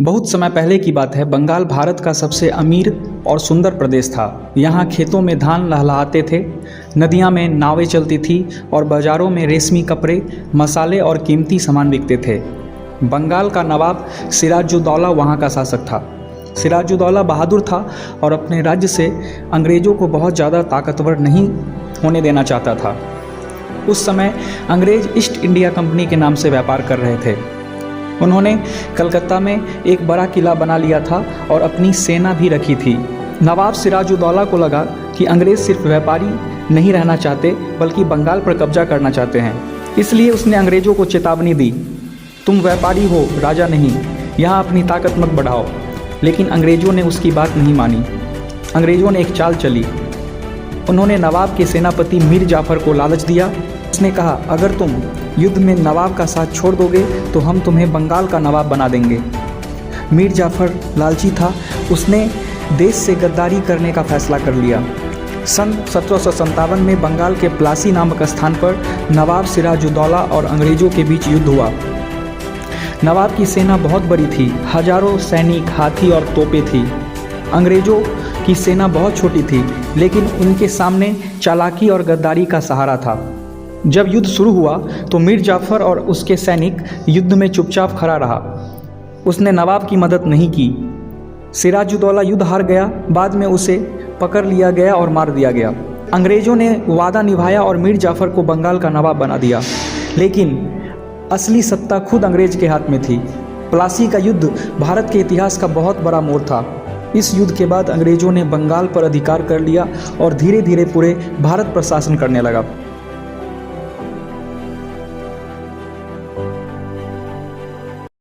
बहुत समय पहले की बात है। बंगाल भारत का सबसे अमीर और सुंदर प्रदेश था। यहाँ खेतों में धान लहलहाते थे, नदियाँ में नावें चलती थी और बाज़ारों में रेशमी कपड़े, मसाले और कीमती सामान बिकते थे। बंगाल का नवाब सिराजुद्दौला वहाँ का शासक था। सिराजुद्दौला बहादुर था और अपने राज्य से अंग्रेज़ों को बहुत ज़्यादा ताकतवर नहीं होने देना चाहता था। उस समय अंग्रेज़ ईस्ट इंडिया कंपनी के नाम से व्यापार कर रहे थे। उन्होंने कलकत्ता में एक बड़ा किला बना लिया था और अपनी सेना भी रखी थी। नवाब सिराजुद्दौला को लगा कि अंग्रेज़ सिर्फ व्यापारी नहीं रहना चाहते बल्कि बंगाल पर कब्जा करना चाहते हैं। इसलिए उसने अंग्रेज़ों को चेतावनी दी, तुम व्यापारी हो, राजा नहीं, यहाँ अपनी ताकत मत बढ़ाओ। लेकिन अंग्रेज़ों ने उसकी बात नहीं मानी। अंग्रेज़ों ने एक चाल चली। उन्होंने नवाब के सेनापति मीर जाफ़र को लालच दिया। उसने कहा, अगर तुम युद्ध में नवाब का साथ छोड़ दोगे तो हम तुम्हें बंगाल का नवाब बना देंगे। मीर जाफ़र लालची था। उसने देश से गद्दारी करने का फैसला कर लिया। सन 1757 में बंगाल के प्लासी नामक स्थान पर नवाब सिराजुद्दौला और अंग्रेज़ों के बीच युद्ध हुआ। नवाब की सेना बहुत बड़ी थी, हजारों सैनिक, हाथी और तोपें थी। अंग्रेज़ों की सेना बहुत छोटी थी, लेकिन उनके सामने चालाकी और गद्दारी का सहारा था। जब युद्ध शुरू हुआ तो मीर जाफ़र और उसके सैनिक युद्ध में चुपचाप खड़ा रहा। उसने नवाब की मदद नहीं की। सिराजुद्दौला युद्ध हार गया। बाद में उसे पकड़ लिया गया और मार दिया गया। अंग्रेज़ों ने वादा निभाया और मीर जाफ़र को बंगाल का नवाब बना दिया। लेकिन असली सत्ता खुद अंग्रेज़ के हाथ में थी। प्लासी का युद्ध भारत के इतिहास का बहुत बड़ा मोड़ था। इस युद्ध के बाद अंग्रेज़ों ने बंगाल पर अधिकार कर लिया और धीरे धीरे पूरे भारत पर शासन करने लगा।